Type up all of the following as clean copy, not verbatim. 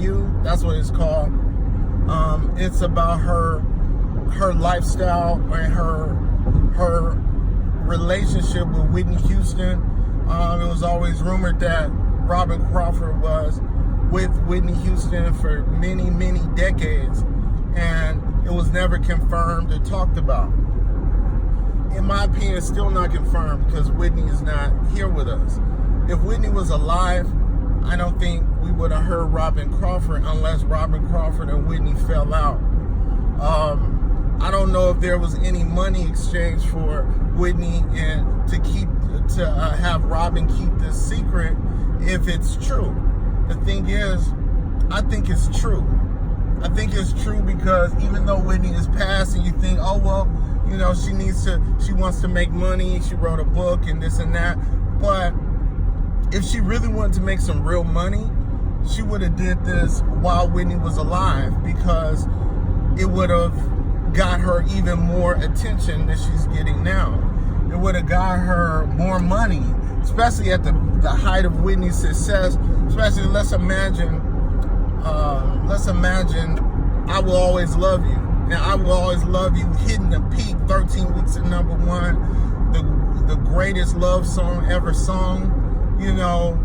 You. That's what it's called. It's about her lifestyle and her relationship with Whitney Houston. It was always rumored that Robyn Crawford was with Whitney Houston for many, many decades, and it was never confirmed or talked about. In my opinion, it's still not confirmed because Whitney is not here with us. If Whitney was alive, I don't think we would have heard Robyn Crawford unless Robyn Crawford and Whitney fell out. I don't know if there was any money exchanged for Whitney and to have Robyn keep this secret if it's true. The thing is, I think it's true. I think it's true because even though Whitney is passed and you think, oh, well, you know, she wants to make money, she wrote a book and this and that. But if she really wanted to make some real money, she would have did this while Whitney was alive because it would have got her even more attention than she's getting now. It would have got her more money, especially at the height of Whitney's success. Especially, let's imagine I Will Always Love You. Now, I Will Always Love You hitting the peak, 13 weeks at #1, the greatest love song ever sung. You know,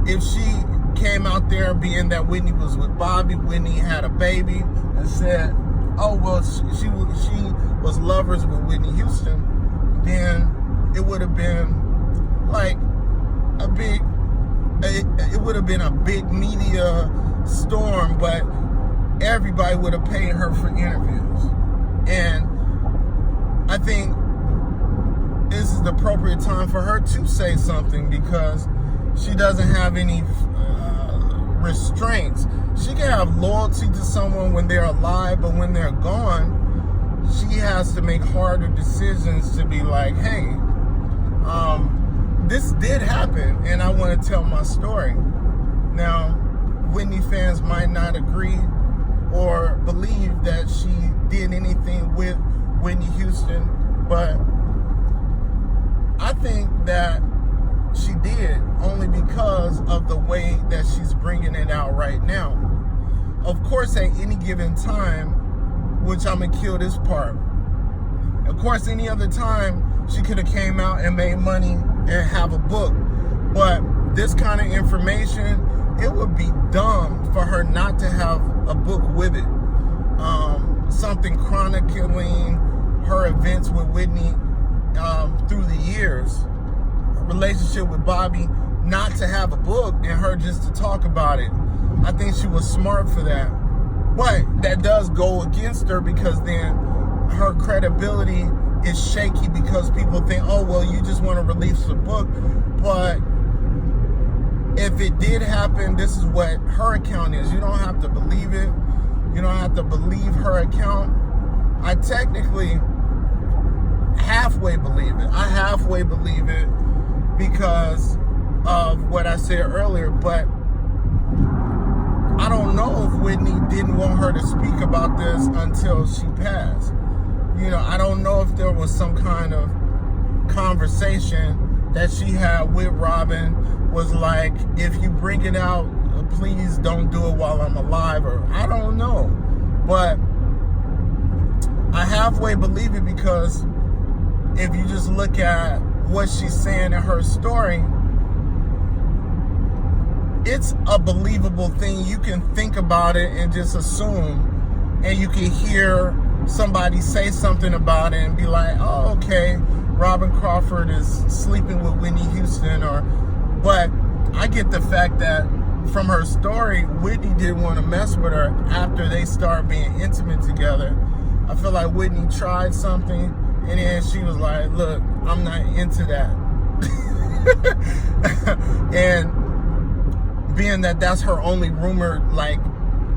if she came out there being that Whitney was with Bobby, Whitney had a baby, and said, oh, well, she was lovers with Whitney Houston, then it would have been like it would have been a big media storm, but everybody would have paid her for interviews. And I think this is the appropriate time for her to say something because she doesn't have any restraints. She can have loyalty to someone when they're alive, but when they're gone, she has to make harder decisions to be like, hey, this did happen, and I want to tell my story. Now, Whitney fans might not agree or believe that she did anything with Whitney Houston, but I think that she did only because of the way that she's bringing it out right now. Of course, at any given time, which I'm gonna kill this part. Of course, any other time, she could have came out and made money and have a book. But this kind of information, it would be dumb for her not to have a book with it. Something chronicling her events with Whitney through the years, her relationship with Bobby, not to have a book and her just to talk about it. I think she was smart for that. But that does go against her because then her credibility is shaky because people think, oh, well, you just want to release a book. But if it did happen, this is what her account is. You don't have to believe it. You don't have to believe her account. I technically halfway believe it. I halfway believe it because of what I said earlier, but I don't know if Whitney didn't want her to speak about this until she passed. You know, I don't know if there was some kind of conversation that she had with Robyn, was like, if you bring it out, please don't do it while I'm alive, or I don't know. But I halfway believe it because if you just look at what she's saying in her story, it's a believable thing. You can think about it and just assume, and you can hear somebody say something about it and be like, oh, okay, Robyn Crawford is sleeping with Whitney Houston, but I get the fact that from her story, Whitney didn't want to mess with her after they started being intimate together. I feel like Whitney tried something and then she was like, look, I'm not into that. And being that that's her only rumored like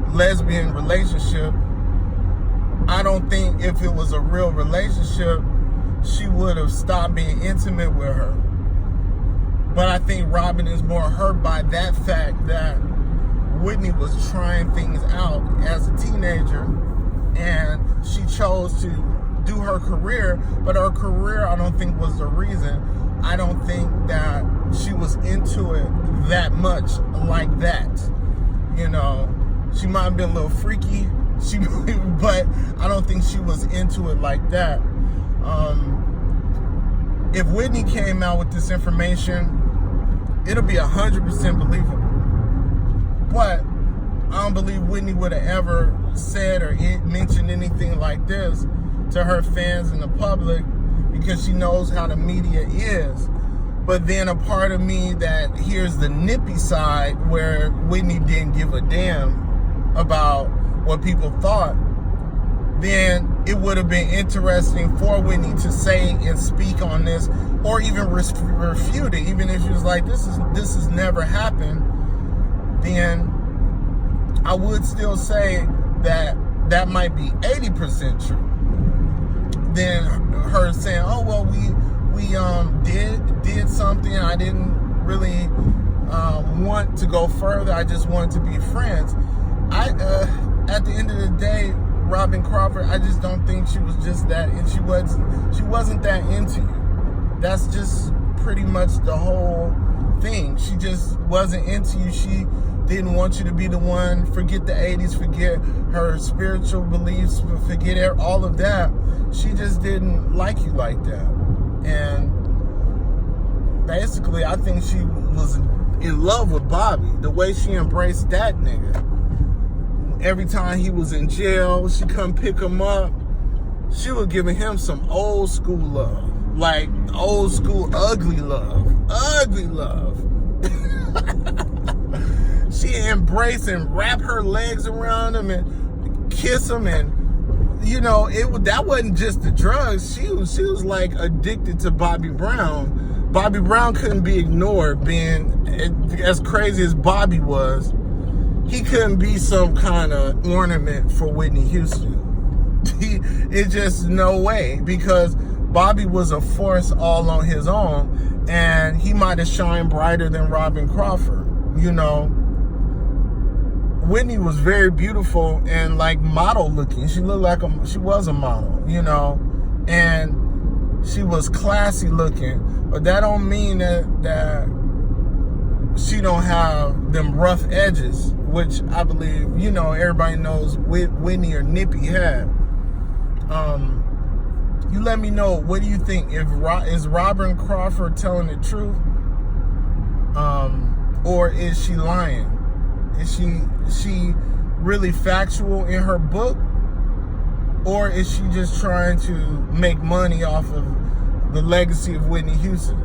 lesbian relationship, I don't think if it was a real relationship, she would have stopped being intimate with her. But I think Robyn is more hurt by that fact that Whitney was trying things out as a teenager and she chose to do her career, but her career I don't think was the reason. I don't think that she was into it that much like that. You know, she might have been a little freaky, but I don't think she was into it like that. If Whitney came out with this information, it'll be 100% believable. But I don't believe Whitney would have ever said or mentioned anything like this to her fans and the public, because she knows how the media is. But then a part of me that hears the nippy side where Whitney didn't give a damn about what people thought, then it would have been interesting for Whitney to say and speak on this, or even refute it. Even if she was like, this has never happened, then I would still say that might be 80% true. Then her saying, oh, well, we did something. I didn't really want to go further. I just wanted to be friends. At the end of the day, Robyn Crawford, I just don't think she was just that, and she wasn't that into you. That's just pretty much the whole thing. She just wasn't into you. She didn't want you to be the one. Forget the 80s, forget her spiritual beliefs, forget all of that. She just didn't like you like that. And basically, I think she was in love with Bobby. The way she embraced that nigga. Every time he was in jail, she come pick him up. She was giving him some old school love. Like old school ugly love. Ugly love. She embraced and wrapped her legs around him and kiss him, and you know, that wasn't just the drugs. She was like addicted to Bobby Brown. Bobby Brown couldn't be ignored. Being as crazy as Bobby was, he couldn't be some kind of ornament for Whitney Houston. It's just no way, because Bobby was a force all on his own, and he might have shined brighter than Robyn Crawford. You know, Whitney was very beautiful and like model looking. She looked like she was a model, you know, and she was classy looking. But that don't mean that she don't have them rough edges, which I believe, you know, everybody knows Whitney or Nippy had. You let me know, what do you think? Is Robyn Crawford telling the truth? Or is she lying? Is she really factual in her book? Or is she just trying to make money off of the legacy of Whitney Houston?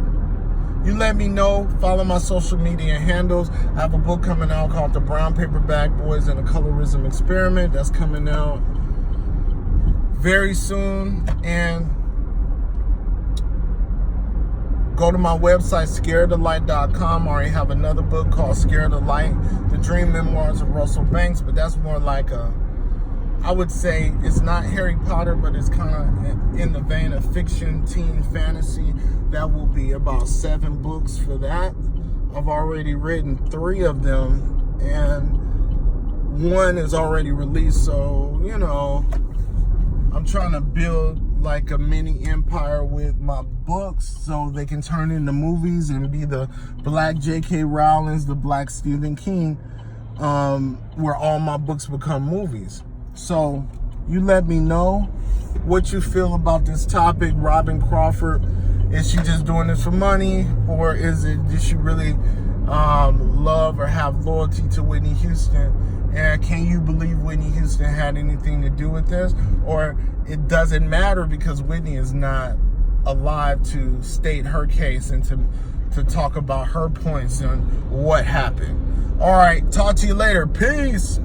You let me know. Follow my social media handles. I have a book coming out called The Brown Paperback Boys and the Colorism Experiment. That's coming out very soon. And go to my website, scaredoflight.com. I already have another book called Scared of Light, The Dream Memoirs of Russell Banks, but that's more like I would say it's not Harry Potter, but it's kind of in the vein of fiction, teen fantasy. That will be about 7 books for that. I've already written 3 of them, and 1 is already released. So, you know, I'm trying to build like a mini empire with my books so they can turn into movies and be the Black J.K. Rowling's, the Black Stephen King, where all my books become movies. So you let me know what you feel about this topic. Robyn Crawford, is she just doing this for money, or did she really love or have loyalty to Whitney Houston? And can you believe Whitney Houston had anything to do with this? Or it doesn't matter because Whitney is not alive to state her case and to talk about her points and what happened. All right, talk to you later. Peace.